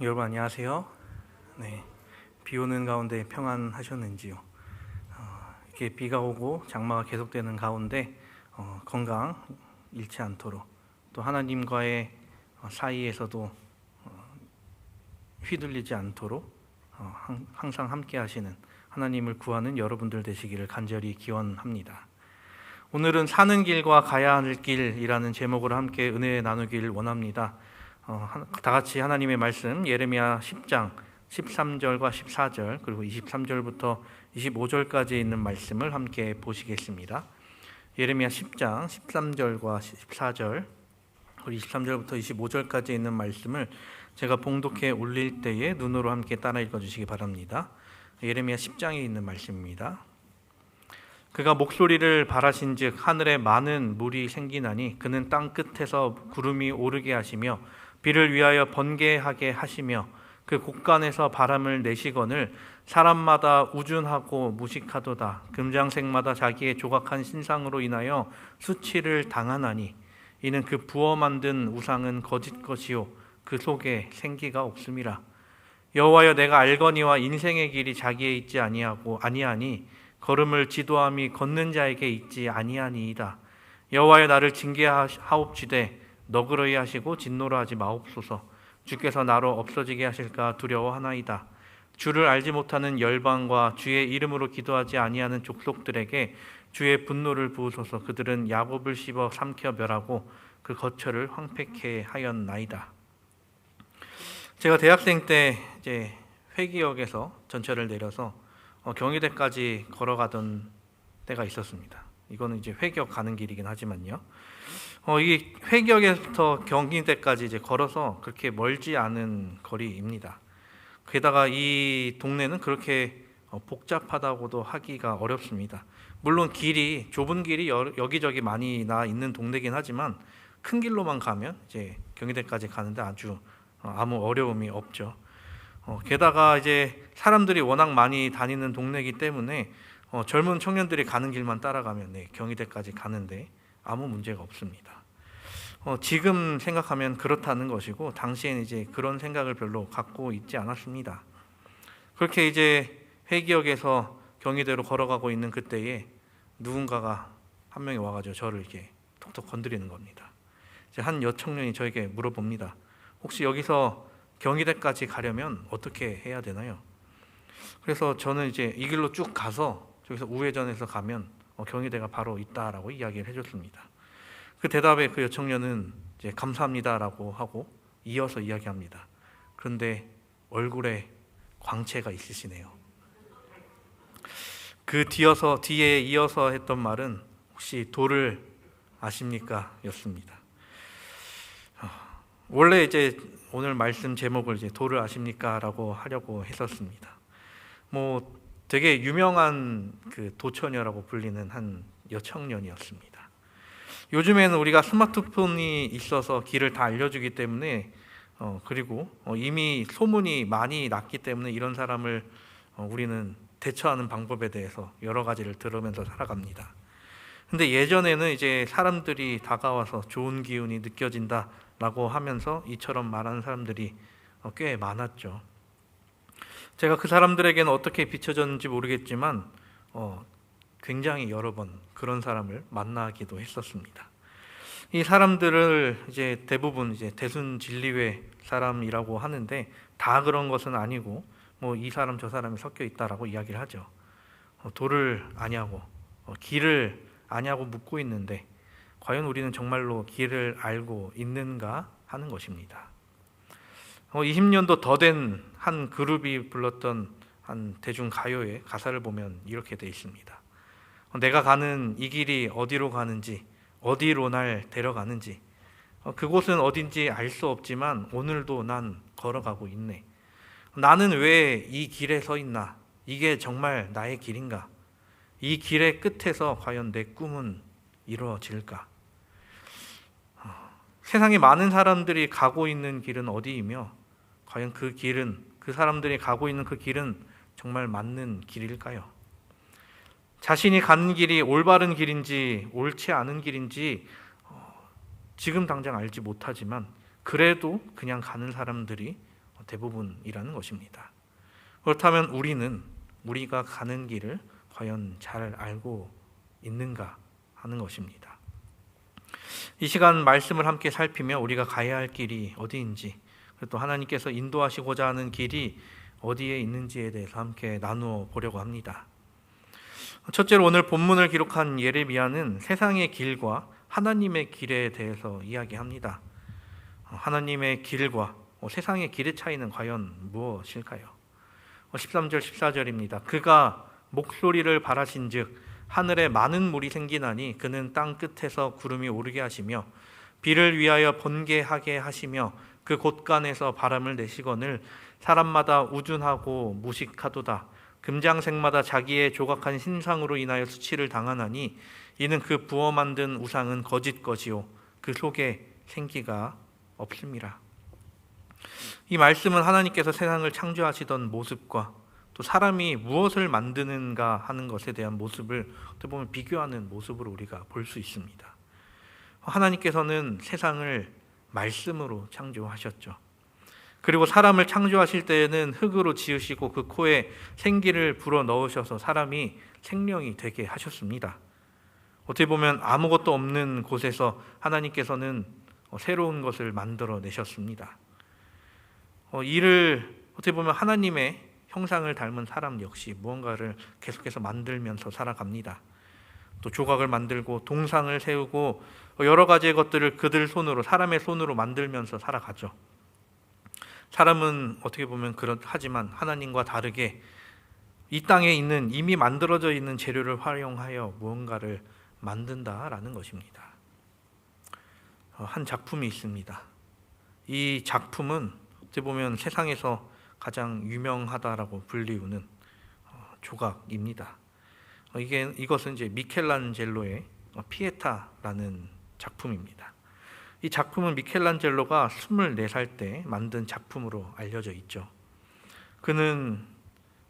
여러분 안녕하세요. 네, 비 오는 가운데 평안하셨는지요? 이렇게 비가 오고 장마가 계속되는 가운데 건강 잃지 않도록, 또 하나님과의 사이에서도 휘둘리지 않도록 항상 함께 하시는 하나님을 구하는 여러분들 되시기를 간절히 기원합니다. 오늘은 사는 길과 가야 할 길이라는 제목으로 함께 은혜 나누길 원합니다. 다 같이 하나님의 말씀 예레미야 10장 13절과 14절 그리고 23절부터 25절까지 있는 말씀을 함께 보시겠습니다. 예레미야 10장 13절과 14절 그리고 23절부터 25절까지 있는 말씀을 제가 봉독해 올릴 때에 눈으로 함께 따라 읽어주시기 바랍니다. 예레미야 10장에 있는 말씀입니다. 그가 목소리를 바라신즉 하늘에 많은 물이 생기나니 그는 땅 끝에서 구름이 오르게 하시며 비를 위하여 번개하게 하시며 그 곳간에서 바람을 내시거늘 사람마다 우준하고 무식하도다. 금장색마다 자기의 조각한 신상으로 인하여 수치를 당하나니 이는 그 부어 만든 우상은 거짓 것이요 그 속에 생기가 없음이라. 여호와여 내가 알거니와 인생의 길이 자기에 있지 아니하니 걸음을 지도함이 걷는 자에게 있지 아니하니이다. 여호와여 나를 징계하옵지되 너그러이 하시고 진노로 하지 마옵소서. 주께서 나로 없어지게 하실까 두려워하나이다. 주를 알지 못하는 열방과 주의 이름으로 기도하지 아니하는 족속들에게 주의 분노를 부으소서. 그들은 야곱을 씹어 삼켜 멸하고 그 거처를 황폐케 하였나이다. 제가 대학생 때 이제 회기역에서 전철을 내려서 경희대까지 걸어가던 때가 있었습니다. 이거는 이제 회기역 가는 길이긴 하지만요. 이 회기역에서 경희대까지 이제 걸어서 그렇게 멀지 않은 거리입니다. 게다가 이 동네는 그렇게 복잡하다고도 하기가 어렵습니다. 물론 길이 좁은 길이 여기저기 많이 나 있는 동네긴 하지만 큰 길로만 가면 이제 경희대까지 가는데 아무 어려움이 없죠. 게다가 이제 사람들이 워낙 많이 다니는 동네이기 때문에 젊은 청년들이 가는 길만 따라가면 경희대까지 가는데 아무 문제가 없습니다. 지금 생각하면 그렇다는 것이고 당시에는 이제 그런 생각을 별로 갖고 있지 않았습니다. 그렇게 이제 회기역에서 경희대로 걸어가고 있는 그때에 누군가가 한 명이 와가지고 저를 이렇게 톡톡 건드리는 겁니다. 이제 한 여청년이 저에게 물어봅니다. 혹시 여기서 경희대까지 가려면 어떻게 해야 되나요? 그래서 저는 이제 이 길로 쭉 가서 저기서 우회전해서 가면 경희대가 바로 있다라고 이야기를 해줬습니다. 그 대답에 그 여청년은 이제 감사합니다라고 하고 이어서 이야기합니다. 그런데 얼굴에 광채가 있으시네요. 그 뒤에 이어서 했던 말은 혹시 도를 아십니까? 였습니다. 원래 이제 오늘 말씀 제목을 이제 도를 아십니까?라고 하려고 했었습니다. 되게 유명한 그 도처녀라고 불리는 한 여청년이었습니다. 요즘에는 우리가 스마트폰이 있어서 길을 다 알려주기 때문에 그리고 이미 소문이 많이 났기 때문에 이런 사람을 우리는 대처하는 방법에 대해서 여러 가지를 들으면서 살아갑니다. 근데 예전에는 이제 사람들이 다가와서 좋은 기운이 느껴진다라고 하면서 이처럼 말하는 사람들이 꽤 많았죠. 제가 그 사람들에게는 어떻게 비춰졌는지 모르겠지만 굉장히 여러 번 그런 사람을 만나기도 했었습니다. 이 사람들을 이제 대부분 이제 대순진리회 사람이라고 하는데 다 그런 것은 아니고 이 사람 저 사람이 섞여 있다라고 이야기를 하죠. 도를 아냐고 길을 아냐고 묻고 있는데 과연 우리는 정말로 길을 알고 있는가 하는 것입니다. 20년도 더 된 한 그룹이 불렀던 한 대중 가요의 가사를 보면 이렇게 되어 있습니다. 내가 가는 이 길이 어디로 가는지, 어디로 날 데려가는지, 그곳은 어딘지 알 수 없지만 오늘도 난 걸어가고 있네. 나는 왜 이 길에 서 있나? 이게 정말 나의 길인가? 이 길의 끝에서 과연 내 꿈은 이루어질까? 세상에 많은 사람들이 가고 있는 길은 어디이며 과연 그 사람들이 가고 있는 그 길은 정말 맞는 길일까요? 자신이 가는 길이 올바른 길인지 옳지 않은 길인지 지금 당장 알지 못하지만 그래도 그냥 가는 사람들이 대부분이라는 것입니다. 그렇다면 우리가 가는 길을 과연 잘 알고 있는가 하는 것입니다. 이 시간 말씀을 함께 살피며 우리가 가야 할 길이 어디인지, 또 하나님께서 인도하시고자 하는 길이 어디에 있는지에 대해서 함께 나누어 보려고 합니다. 첫째로 오늘 본문을 기록한 예레미야는 세상의 길과 하나님의 길에 대해서 이야기합니다. 하나님의 길과 세상의 길의 차이는 과연 무엇일까요? 13절 14절입니다. 그가 목소리를 바라신즉 하늘에 많은 물이 생기나니 그는 땅 끝에서 구름이 오르게 하시며 비를 위하여 번개하게 하시며 그 곳간에서 바람을 내시거늘 사람마다 우둔하고 무식하도다. 금장색마다 자기의 조각한 신상으로 인하여 수치를 당하나니 이는 그 부어 만든 우상은 거짓 것이요 그 속에 생기가 없습니다. 이 말씀은 하나님께서 세상을 창조하시던 모습과 또 사람이 무엇을 만드는가 하는 것에 대한 모습을 어떻게 보면 비교하는 모습으로 우리가 볼 수 있습니다. 하나님께서는 세상을 말씀으로 창조하셨죠. 그리고 사람을 창조하실 때에는 흙으로 지으시고 그 코에 생기를 불어 넣으셔서 사람이 생명이 되게 하셨습니다. 어떻게 보면 아무것도 없는 곳에서 하나님께서는 새로운 것을 만들어 내셨습니다. 이를 어떻게 보면 하나님의 형상을 닮은 사람 역시 무언가를 계속해서 만들면서 살아갑니다. 또 조각을 만들고 동상을 세우고 여러 가지의 것들을 그들 손으로, 사람의 손으로 만들면서 살아가죠. 사람은 어떻게 보면 하지만 하나님과 다르게 이 땅에 있는 이미 만들어져 있는 재료를 활용하여 무언가를 만든다라는 것입니다. 한 작품이 있습니다. 이 작품은 어떻게 보면 세상에서 가장 유명하다라고 불리우는 조각입니다. 이것은 이제 미켈란젤로의 피에타라는 작품입니다. 이 작품은 미켈란젤로가 24살 때 만든 작품으로 알려져 있죠. 그는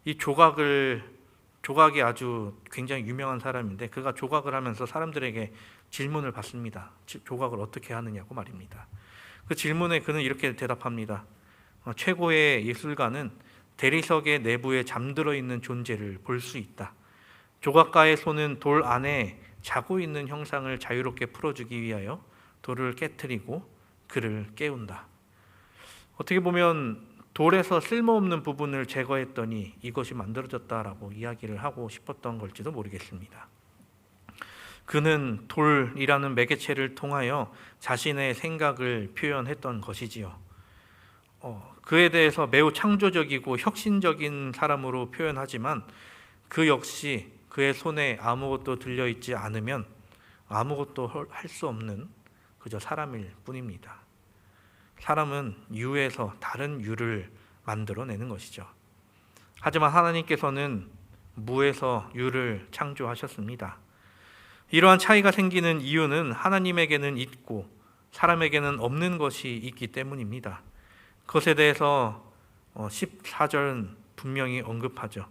이 조각이 아주 굉장히 유명한 사람인데 그가 조각을 하면서 사람들에게 질문을 받습니다. 조각을 어떻게 하느냐고 말입니다. 그 질문에 그는 이렇게 대답합니다. 최고의 예술가는 대리석의 내부에 잠들어 있는 존재를 볼 수 있다. 조각가의 손은 돌 안에 자고 있는 형상을 자유롭게 풀어주기 위하여 돌을 깨트리고 그를 깨운다. 어떻게 보면 돌에서 쓸모없는 부분을 제거했더니 이것이 만들어졌다라고 이야기를 하고 싶었던 걸지도 모르겠습니다. 그는 돌이라는 매개체를 통하여 자신의 생각을 표현했던 것이지요. 그에 대해서 매우 창조적이고 혁신적인 사람으로 표현하지만 그 역시 그의 손에 아무것도 들려있지 않으면 아무것도 할 수 없는 그저 사람일 뿐입니다. 사람은 유에서 다른 유를 만들어내는 것이죠. 하지만 하나님께서는 무에서 유를 창조하셨습니다. 이러한 차이가 생기는 이유는 하나님에게는 있고 사람에게는 없는 것이 있기 때문입니다. 그것에 대해서 14절은 분명히 언급하죠.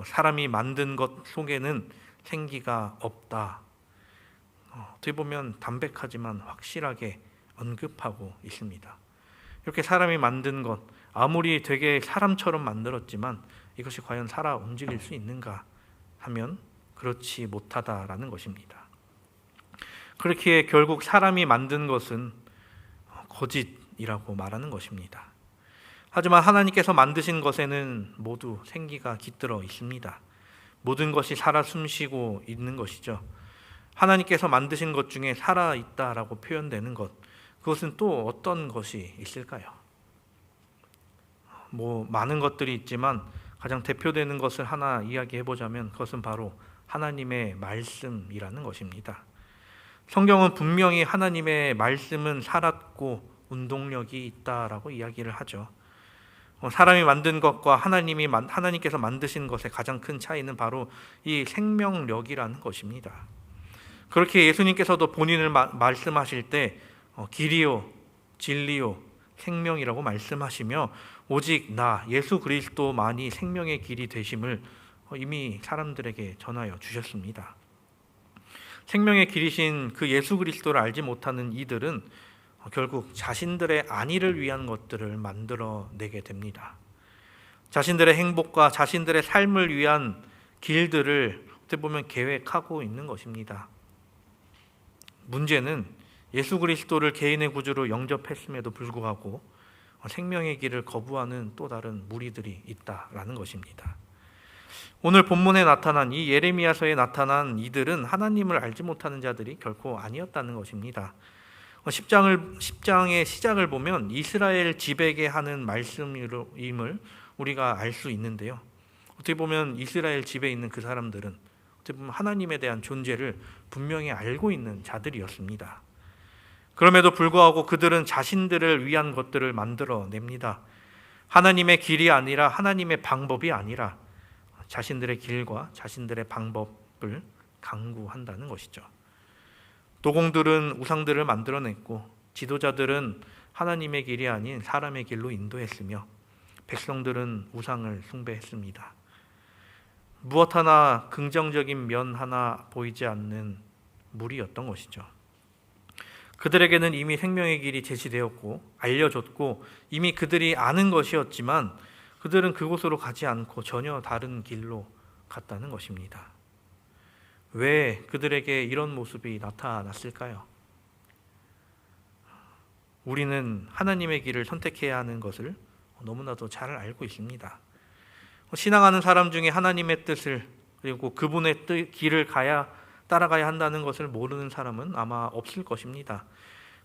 사람이 만든 것 속에는 생기가 없다. 어떻게 보면 담백하지만 확실하게 언급하고 있습니다. 이렇게 사람이 만든 것, 아무리 되게 사람처럼 만들었지만 이것이 과연 살아 움직일 수 있는가 하면 그렇지 못하다라는 것입니다. 그렇기에 결국 사람이 만든 것은 거짓이라고 말하는 것입니다. 하지만 하나님께서 만드신 것에는 모두 생기가 깃들어 있습니다. 모든 것이 살아 숨쉬고 있는 것이죠. 하나님께서 만드신 것 중에 살아있다라고 표현되는 것, 그것은 또 어떤 것이 있을까요? 많은 것들이 있지만 가장 대표되는 것을 하나 이야기해보자면 그것은 바로 하나님의 말씀이라는 것입니다. 성경은 분명히 하나님의 말씀은 살았고 운동력이 있다라고 이야기를 하죠. 사람이 만든 것과 하나님께서 만드신 것의 가장 큰 차이는 바로 이 생명력이라는 것입니다. 그렇게 예수님께서도 본인을 말씀하실 때 길이요 진리요 생명이라고 말씀하시며 오직 나 예수 그리스도만이 생명의 길이 되심을 이미 사람들에게 전하여 주셨습니다. 생명의 길이신 그 예수 그리스도를 알지 못하는 이들은 결국 자신들의 안위를 위한 것들을 만들어내게 됩니다. 자신들의 행복과 자신들의 삶을 위한 길들을 어떻게 보면 계획하고 있는 것입니다. 문제는 예수 그리스도를 개인의 구주로 영접했음에도 불구하고 생명의 길을 거부하는 또 다른 무리들이 있다라는 것입니다. 오늘 본문에 나타난 이 예레미야서에 나타난 이들은 하나님을 알지 못하는 자들이 결코 아니었다는 것입니다. 10장의 시작을 보면 이스라엘 지배게 하는 말씀임을 우리가 알 수 있는데요. 어떻게 보면 이스라엘 집에 있는 그 사람들은 어떻게 보면 하나님에 대한 존재를 분명히 알고 있는 자들이었습니다. 그럼에도 불구하고 그들은 자신들을 위한 것들을 만들어냅니다. 하나님의 길이 아니라 하나님의 방법이 아니라 자신들의 길과 자신들의 방법을 강구한다는 것이죠. 도공들은 우상들을 만들어냈고 지도자들은 하나님의 길이 아닌 사람의 길로 인도했으며 백성들은 우상을 숭배했습니다. 무엇 하나 긍정적인 면 하나 보이지 않는 무리였던 것이죠. 그들에게는 이미 생명의 길이 제시되었고 알려졌고 이미 그들이 아는 것이었지만 그들은 그곳으로 가지 않고 전혀 다른 길로 갔다는 것입니다. 왜 그들에게 이런 모습이 나타났을까요? 우리는 하나님의 길을 선택해야 하는 것을 너무나도 잘 알고 있습니다. 신앙하는 사람 중에 하나님의 뜻을 그리고 그분의 길을 따라가야 한다는 것을 모르는 사람은 아마 없을 것입니다.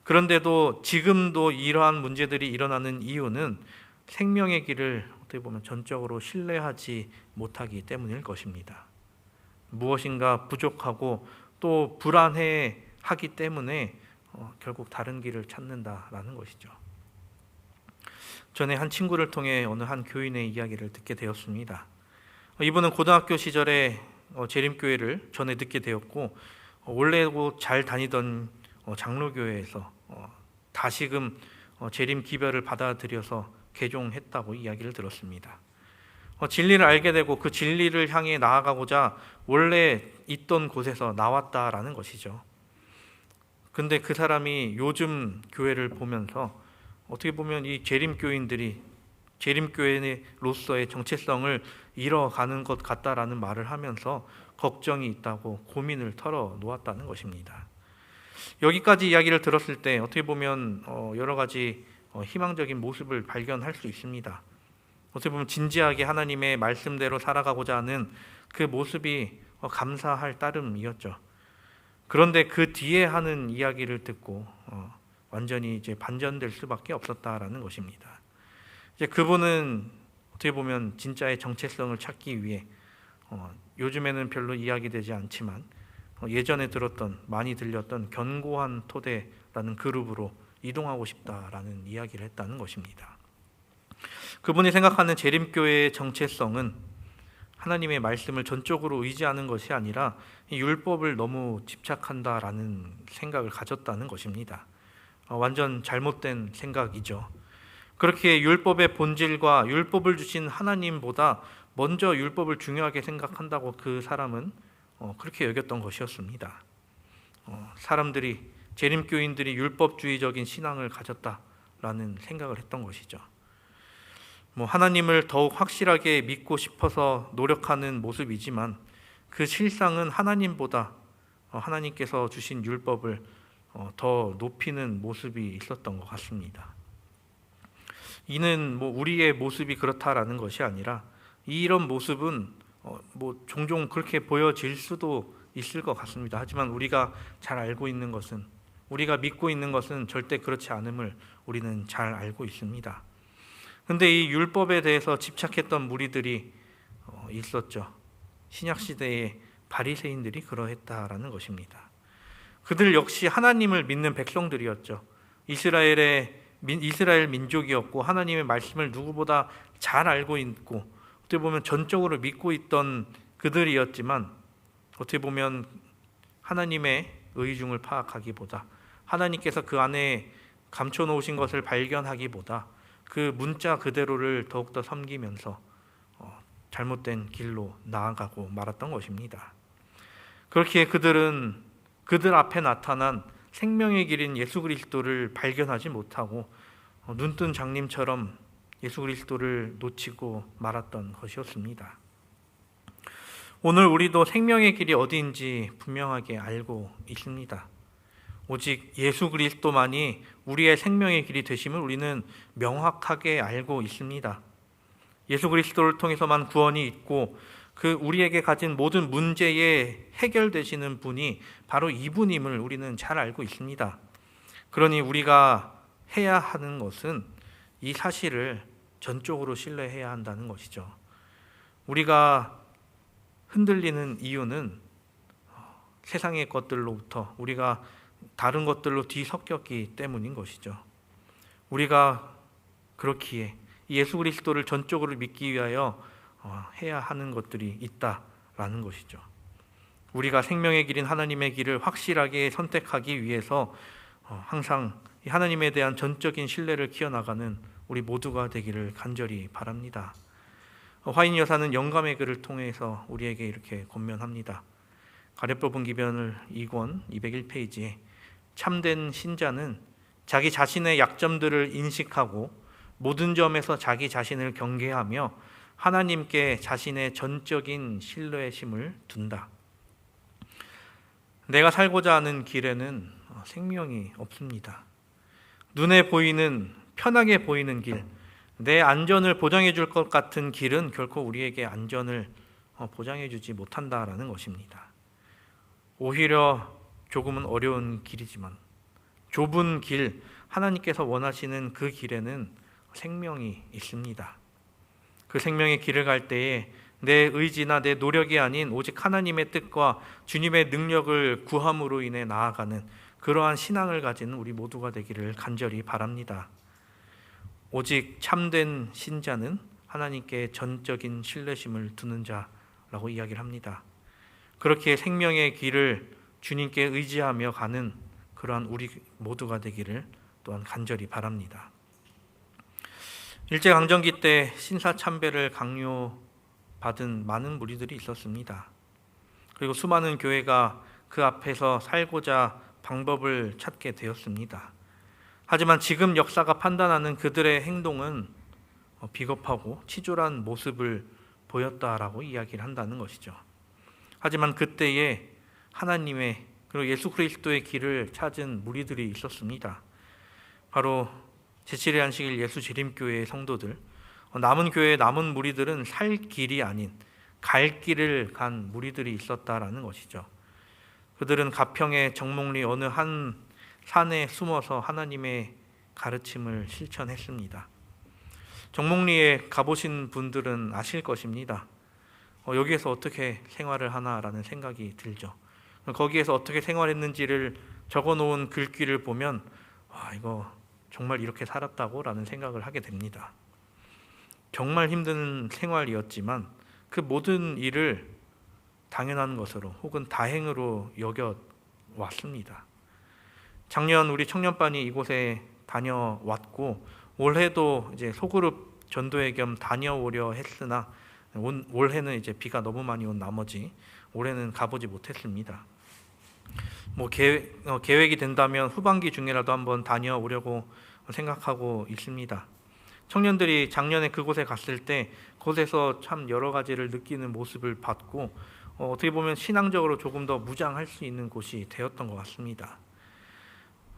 그런데도 지금도 이러한 문제들이 일어나는 이유는 생명의 길을 어떻게 보면 전적으로 신뢰하지 못하기 때문일 것입니다. 무엇인가 부족하고 또 불안해하기 때문에 결국 다른 길을 찾는다라는 것이죠. 전에 한 친구를 통해 어느 한 교인의 이야기를 듣게 되었습니다. 이분은 고등학교 시절에 재림교회를 전에 듣게 되었고 원래 잘 다니던 장로교회에서 다시금 재림 기별을 받아들여서 개종했다고 이야기를 들었습니다. 진리를 알게 되고 그 진리를 향해 나아가고자 원래 있던 곳에서 나왔다라는 것이죠. 근데 그 사람이 요즘 교회를 보면서 어떻게 보면 이 재림교인들이 재림교회로서의 정체성을 잃어가는 것 같다라는 말을 하면서 걱정이 있다고 고민을 털어놓았다는 것입니다. 여기까지 이야기를 들었을 때 어떻게 보면 여러 가지 희망적인 모습을 발견할 수 있습니다. 어떻게 보면 진지하게 하나님의 말씀대로 살아가고자 하는 그 모습이 감사할 따름이었죠. 그런데 그 뒤에 하는 이야기를 듣고 완전히 이제 반전될 수밖에 없었다라는 것입니다. 이제 그분은 어떻게 보면 진짜의 정체성을 찾기 위해 요즘에는 별로 이야기되지 않지만 예전에 많이 들렸던 견고한 토대라는 그룹으로 이동하고 싶다라는 이야기를 했다는 것입니다. 그분이 생각하는 재림교회의 정체성은 하나님의 말씀을 전적으로 의지하는 것이 아니라 율법을 너무 집착한다라는 생각을 가졌다는 것입니다. 완전 잘못된 생각이죠. 그렇게 율법의 본질과 율법을 주신 하나님보다 먼저 율법을 중요하게 생각한다고 그 사람은 그렇게 여겼던 것이었습니다. 재림교인들이 율법주의적인 신앙을 가졌다라는 생각을 했던 것이죠. 하나님을 더욱 확실하게 믿고 싶어서 노력하는 모습이지만 그 실상은 하나님보다 하나님께서 주신 율법을 더 높이는 모습이 있었던 것 같습니다. 이는 우리의 모습이 그렇다라는 것이 아니라 이런 모습은 종종 그렇게 보여질 수도 있을 것 같습니다. 하지만 우리가 잘 알고 있는 것은 우리가 믿고 있는 것은 절대 그렇지 않음을 우리는 잘 알고 있습니다. 그런데 이 율법에 대해서 집착했던 무리들이 있었죠. 신약시대의 바리새인들이 그러했다라는 것입니다. 그들 역시 하나님을 믿는 백성들이었죠. 이스라엘 민족이었고 하나님의 말씀을 누구보다 잘 알고 있고 어떻게 보면 전적으로 믿고 있던 그들이었지만 어떻게 보면 하나님의 의중을 파악하기보다 하나님께서 그 안에 감춰놓으신 것을 발견하기보다 그 문자 그대로를 더욱더 섬기면서 잘못된 길로 나아가고 말았던 것입니다. 그렇게 그들은 그들 앞에 나타난 생명의 길인 예수 그리스도를 발견하지 못하고 눈뜬 장님처럼 예수 그리스도를 놓치고 말았던 것이었습니다. 오늘 우리도 생명의 길이 어디인지 분명하게 알고 있습니다. 오직 예수 그리스도만이 우리의 생명의 길이 되심을 우리는 명확하게 알고 있습니다. 예수 그리스도를 통해서만 구원이 있고 그 우리에게 가진 모든 문제에 해결되시는 분이 바로 이분임을 우리는 잘 알고 있습니다. 그러니 우리가 해야 하는 것은 이 사실을 전적으로 신뢰해야 한다는 것이죠. 우리가 흔들리는 이유는 세상의 것들로부터 우리가 다른 것들로 뒤섞였기 때문인 것이죠. 우리가 그렇기에 예수 그리스도를 전적으로 믿기 위하여 해야 하는 것들이 있다라는 것이죠. 우리가 생명의 길인 하나님의 길을 확실하게 선택하기 위해서 항상 하나님에 대한 전적인 신뢰를 키워나가는 우리 모두가 되기를 간절히 바랍니다. 화인 여사는 영감의 글을 통해서 우리에게 이렇게 권면합니다. 가룟 기변을 2권 201페이지에 참된 신자는 자기 자신의 약점들을 인식하고 모든 점에서 자기 자신을 경계하며 하나님께 자신의 전적인 신뢰심을 둔다. 내가 살고자 하는 길에는 생명이 없습니다. 눈에 보이는, 편하게 보이는 길, 내 안전을 보장해 줄 것 같은 길은 결코 우리에게 안전을 보장해 주지 못한다라는 것입니다. 오히려 조금은 어려운 길이지만 좁은 길, 하나님께서 원하시는 그 길에는 생명이 있습니다. 그 생명의 길을 갈 때에 내 의지나 내 노력이 아닌 오직 하나님의 뜻과 주님의 능력을 구함으로 인해 나아가는 그러한 신앙을 가진 우리 모두가 되기를 간절히 바랍니다. 오직 참된 신자는 하나님께 전적인 신뢰심을 두는 자라고 이야기를 합니다. 그렇게 생명의 길을 주님께 의지하며 가는 그러한 우리 모두가 되기를 또한 간절히 바랍니다. 일제강점기 때 신사참배를 강요받은 많은 무리들이 있었습니다. 그리고 수많은 교회가 그 앞에서 살고자 방법을 찾게 되었습니다. 하지만 지금 역사가 판단하는 그들의 행동은 비겁하고 치졸한 모습을 보였다라고 이야기를 한다는 것이죠. 하지만 그때에 하나님의 그리고 예수 그리스도의 길을 찾은 무리들이 있었습니다. 바로 제7의 안식일 예수 재림교회의 성도들, 남은 교회의 남은 무리들은 살 길이 아닌 갈 길을 간 무리들이 있었다라는 것이죠. 그들은 가평의 정목리 어느 한 산에 숨어서 하나님의 가르침을 실천했습니다. 정목리에 가보신 분들은 아실 것입니다. 여기에서 어떻게 생활을 하나라는 생각이 들죠. 거기에서 어떻게 생활했는지를 적어놓은 글귀를 보면 이거 정말 이렇게 살았다고 라는 생각을 하게 됩니다. 정말 힘든 생활이었지만 그 모든 일을 당연한 것으로 혹은 다행으로 여겨왔습니다. 작년 우리 청년반이 이곳에 다녀왔고 올해도 이제 소그룹 전도회 겸 다녀오려 했으나 올해는 이제 비가 너무 많이 온 나머지 올해는 가보지 못했습니다. 계획이 된다면 후반기 중에라도 한번 다녀오려고 생각하고 있습니다. 청년들이 작년에 그곳에 갔을 때 그곳에서 참 여러 가지를 느끼는 모습을 봤고 어떻게 보면 신앙적으로 조금 더 무장할 수 있는 곳이 되었던 것 같습니다.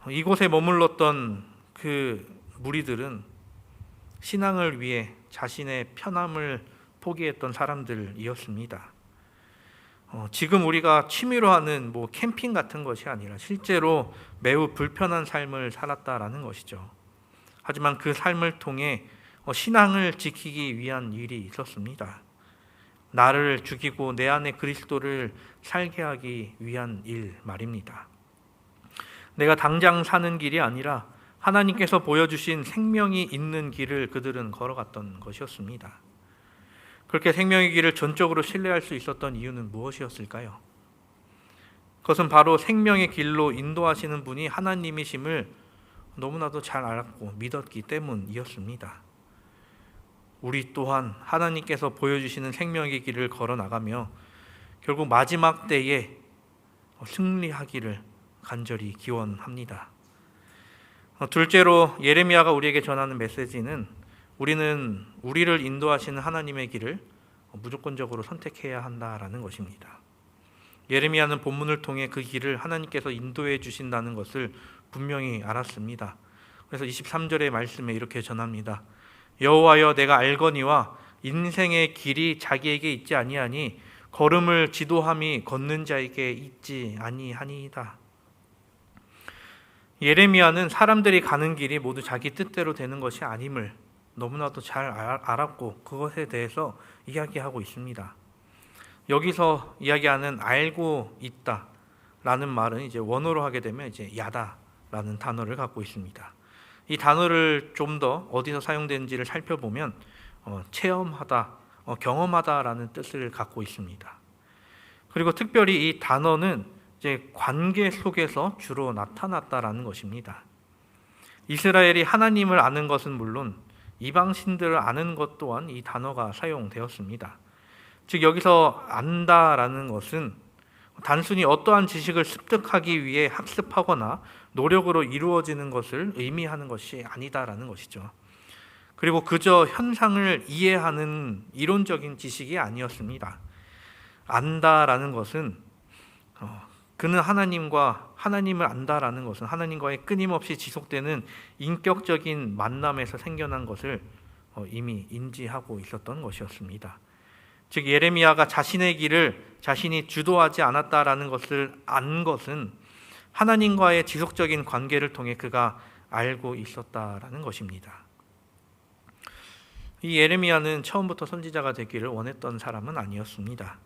이곳에 머물렀던 그 무리들은 신앙을 위해 자신의 편함을 포기했던 사람들이었습니다. 지금 우리가 취미로 하는 캠핑 같은 것이 아니라 실제로 매우 불편한 삶을 살았다라는 것이죠. 하지만 그 삶을 통해 신앙을 지키기 위한 일이 있었습니다. 나를 죽이고 내 안에 그리스도를 살게 하기 위한 일 말입니다. 내가 당장 사는 길이 아니라 하나님께서 보여주신 생명이 있는 길을 그들은 걸어갔던 것이었습니다. 그렇게 생명의 길을 전적으로 신뢰할 수 있었던 이유는 무엇이었을까요? 그것은 바로 생명의 길로 인도하시는 분이 하나님이심을 너무나도 잘 알았고 믿었기 때문이었습니다. 우리 또한 하나님께서 보여주시는 생명의 길을 걸어나가며 결국 마지막 때에 승리하기를 간절히 기원합니다. 둘째로 예레미야가 우리에게 전하는 메시지는 우리는 우리를 인도하시는 하나님의 길을 무조건적으로 선택해야 한다라는 것입니다. 예레미야는 본문을 통해 그 길을 하나님께서 인도해 주신다는 것을 분명히 알았습니다. 그래서 23절의 말씀에 이렇게 전합니다. 여호와여, 내가 알거니와 인생의 길이 자기에게 있지 아니하니 걸음을 지도함이 걷는 자에게 있지 아니하니이다. 예레미야는 사람들이 가는 길이 모두 자기 뜻대로 되는 것이 아님을 너무나도 잘 알았고 그것에 대해서 이야기하고 있습니다. 여기서 이야기하는 알고 있다라는 말은 이제 원어로 하게 되면 이제 야다라는 단어를 갖고 있습니다. 이 단어를 좀 더 어디서 사용되는지를 살펴보면 체험하다, 경험하다라는 뜻을 갖고 있습니다. 그리고 특별히 이 단어는 이제 관계 속에서 주로 나타났다라는 것입니다. 이스라엘이 하나님을 아는 것은 물론 이방신들을 아는 것 또한 이 단어가 사용되었습니다. 즉 여기서 안다라는 것은 단순히 어떠한 지식을 습득하기 위해 학습하거나 노력으로 이루어지는 것을 의미하는 것이 아니다라는 것이죠. 그리고 그저 현상을 이해하는 이론적인 지식이 아니었습니다. 안다라는 것은 그는 하나님을 안다라는 것은 하나님과의 끊임없이 지속되는 인격적인 만남에서 생겨난 것을 이미 인지하고 있었던 것이었습니다. 즉 예레미야가 자신의 길을 자신이 주도하지 않았다라는 것을 안 것은 하나님과의 지속적인 관계를 통해 그가 알고 있었다라는 것입니다. 이 예레미야는 처음부터 선지자가 되기를 원했던 사람은 아니었습니다.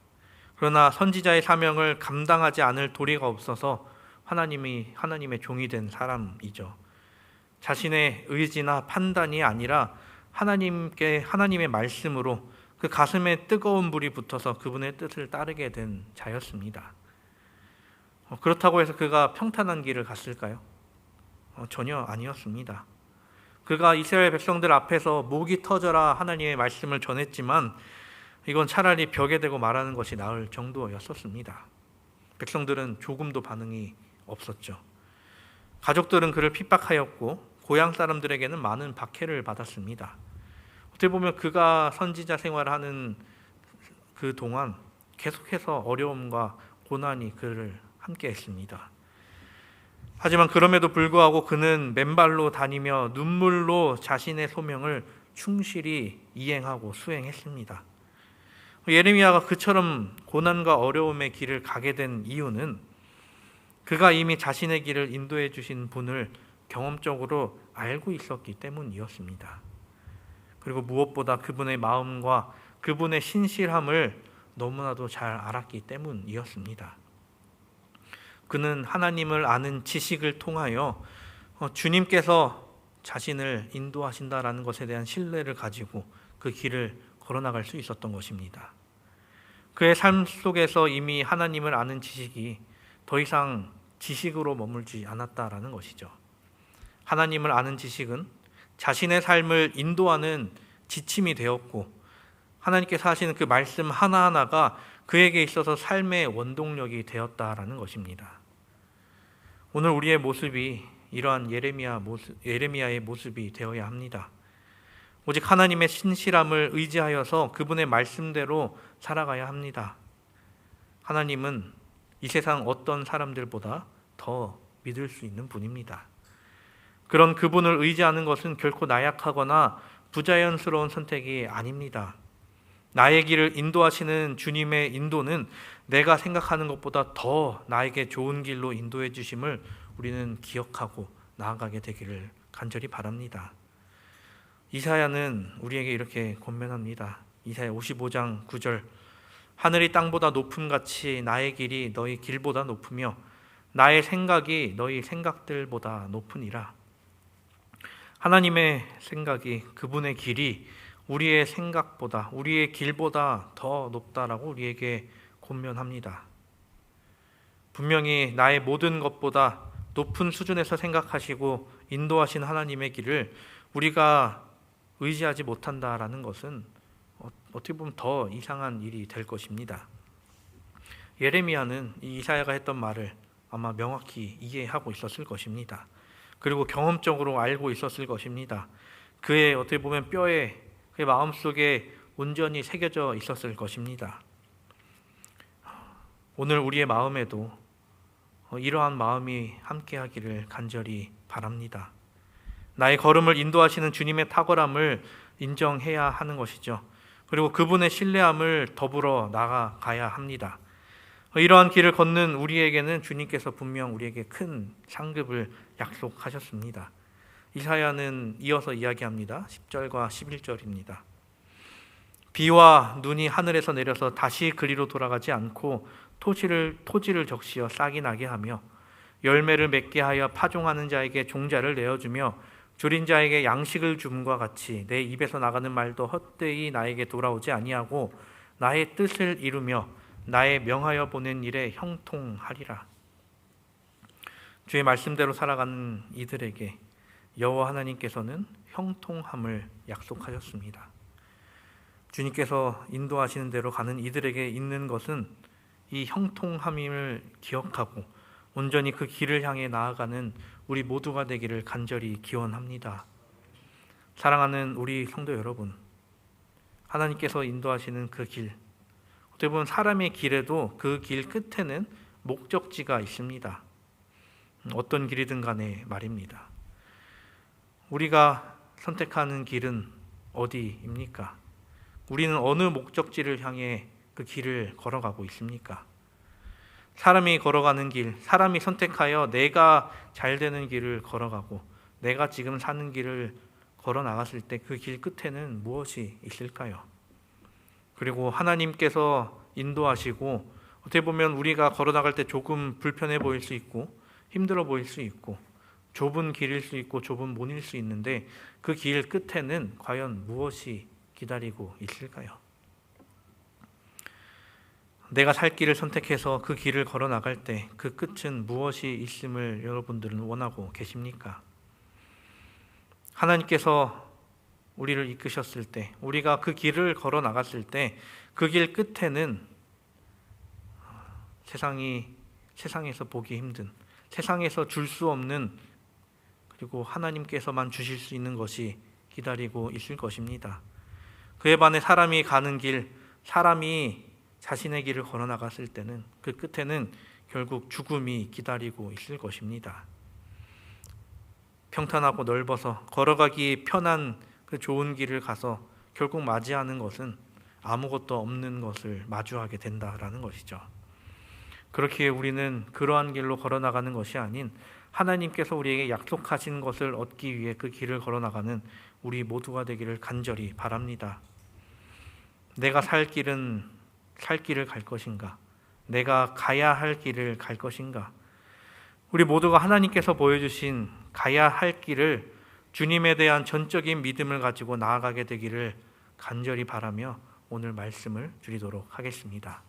그러나 선지자의 사명을 감당하지 않을 도리가 없어서 하나님의 종이 된 사람이죠. 자신의 의지나 판단이 아니라 하나님의 말씀으로 그 가슴에 뜨거운 불이 붙어서 그분의 뜻을 따르게 된 자였습니다. 그렇다고 해서 그가 평탄한 길을 갔을까요? 전혀 아니었습니다. 그가 이스라엘 백성들 앞에서 목이 터져라 하나님의 말씀을 전했지만 이건 차라리 벽에 대고 말하는 것이 나을 정도였었습니다. 백성들은 조금도 반응이 없었죠. 가족들은 그를 핍박하였고 고향 사람들에게는 많은 박해를 받았습니다. 어떻게 보면 그가 선지자 생활을 하는 그 동안 계속해서 어려움과 고난이 그를 함께했습니다. 하지만 그럼에도 불구하고 그는 맨발로 다니며 눈물로 자신의 소명을 충실히 이행하고 수행했습니다. 예레미야가 그처럼 고난과 어려움의 길을 가게 된 이유는 그가 이미 자신의 길을 인도해 주신 분을 경험적으로 알고 있었기 때문이었습니다. 그리고 무엇보다 그분의 마음과 그분의 신실함을 너무나도 잘 알았기 때문이었습니다. 그는 하나님을 아는 지식을 통하여 주님께서 자신을 인도하신다라는 것에 대한 신뢰를 가지고 그 길을 걸어나갈 수 있었던 것입니다. 그의 삶 속에서 이미 하나님을 아는 지식이 더 이상 지식으로 머물지 않았다라는 것이죠. 하나님을 아는 지식은 자신의 삶을 인도하는 지침이 되었고 하나님께서 하시는 그 말씀 하나하나가 그에게 있어서 삶의 원동력이 되었다라는 것입니다. 오늘 우리의 모습이 이러한 예레미야의 모습이 되어야 합니다. 오직 하나님의 신실함을 의지하여서 그분의 말씀대로 살아가야 합니다. 하나님은 이 세상 어떤 사람들보다 더 믿을 수 있는 분입니다. 그런 그분을 의지하는 것은 결코 나약하거나 부자연스러운 선택이 아닙니다. 나의 길을 인도하시는 주님의 인도는 내가 생각하는 것보다 더 나에게 좋은 길로 인도해 주심을 우리는 기억하고 나아가게 되기를 간절히 바랍니다. 이사야는 우리에게 이렇게 권면합니다. 이사야 55장 9절 하늘이 땅보다 높음같이 나의 길이 너희 길보다 높으며 나의 생각이 너희 생각들보다 높으니라. 하나님의 생각이 그분의 길이 우리의 생각보다 우리의 길보다 더 높다라고 우리에게 권면합니다. 분명히 나의 모든 것보다 높은 수준에서 생각하시고 인도하신 하나님의 길을 우리가 의지하지 못한다라는 것은 어떻게 보면 더 이상한 일이 될 것입니다. 예레미야는 이 이사야가 했던 말을 아마 명확히 이해하고 있었을 것입니다. 그리고 경험적으로 알고 있었을 것입니다. 그의 어떻게 보면 뼈에, 그의 마음속에 온전히 새겨져 있었을 것입니다. 오늘 우리의 마음에도 이러한 마음이 함께하기를 간절히 바랍니다. 나의 걸음을 인도하시는 주님의 탁월함을 인정해야 하는 것이죠. 그리고 그분의 신뢰함을 더불어 나아가야 합니다. 이러한 길을 걷는 우리에게는 주님께서 분명 우리에게 큰 상급을 약속하셨습니다. 이사야는 이어서 이야기합니다. 10절과 11절입니다. 비와 눈이 하늘에서 내려서 다시 그리로 돌아가지 않고 토지를 적시어 싹이 나게 하며 열매를 맺게 하여 파종하는 자에게 종자를 내어주며 줄인 자에게 양식을 줌과 같이 내 입에서 나가는 말도 헛되이 나에게 돌아오지 아니하고 나의 뜻을 이루며 나의 명하여 보낸 일에 형통하리라. 주의 말씀대로 살아가는 이들에게 여호와 하나님께서는 형통함을 약속하셨습니다. 주님께서 인도하시는 대로 가는 이들에게 있는 것은 이 형통함임을 기억하고 온전히 그 길을 향해 나아가는 우리 모두가 되기를 간절히 기원합니다. 사랑하는 우리 성도 여러분, 하나님께서 인도하시는 그 길, 어떻게 보면 사람의 길에도 그 길 끝에는 목적지가 있습니다. 어떤 길이든 간에 말입니다. 우리가 선택하는 길은 어디입니까? 우리는 어느 목적지를 향해 그 길을 걸어가고 있습니까? 사람이 걸어가는 길, 사람이 선택하여 내가 잘 되는 길을 걸어가고 내가 지금 사는 길을 걸어 나갔을 때 그 길 끝에는 무엇이 있을까요? 그리고 하나님께서 인도하시고 어떻게 보면 우리가 걸어 나갈 때 조금 불편해 보일 수 있고 힘들어 보일 수 있고 좁은 길일 수 있고 좁은 문일 수 있는데 그 길 끝에는 과연 무엇이 기다리고 있을까요? 내가 살 길을 선택해서 그 길을 걸어 나갈 때 그 끝은 무엇이 있음을 여러분들은 원하고 계십니까? 하나님께서 우리를 이끄셨을 때, 우리가 그 길을 걸어 나갔을 때 그 길 끝에는 세상에서 보기 힘든, 세상에서 줄 수 없는, 그리고 하나님께서만 주실 수 있는 것이 기다리고 있을 것입니다. 그에 반해 사람이 가는 길, 사람이 자신의 길을 걸어 나갔을 때는 그 끝에는 결국 죽음이 기다리고 있을 것입니다. 평탄하고 넓어서 걸어가기 편한 그 좋은 길을 가서 결국 맞이하는 것은 아무것도 없는 것을 마주하게 된다라는 것이죠. 그렇기에 우리는 그러한 길로 걸어 나가는 것이 아닌 하나님께서 우리에게 약속하신 것을 얻기 위해 그 길을 걸어 나가는 우리 모두가 되기를 간절히 바랍니다. 내가 살 길을 갈 것인가? 내가 가야 할 길을 갈 것인가? 우리 모두가 하나님께서 보여주신 가야 할 길을 주님에 대한 전적인 믿음을 가지고 나아가게 되기를 간절히 바라며 오늘 말씀을 드리도록 하겠습니다.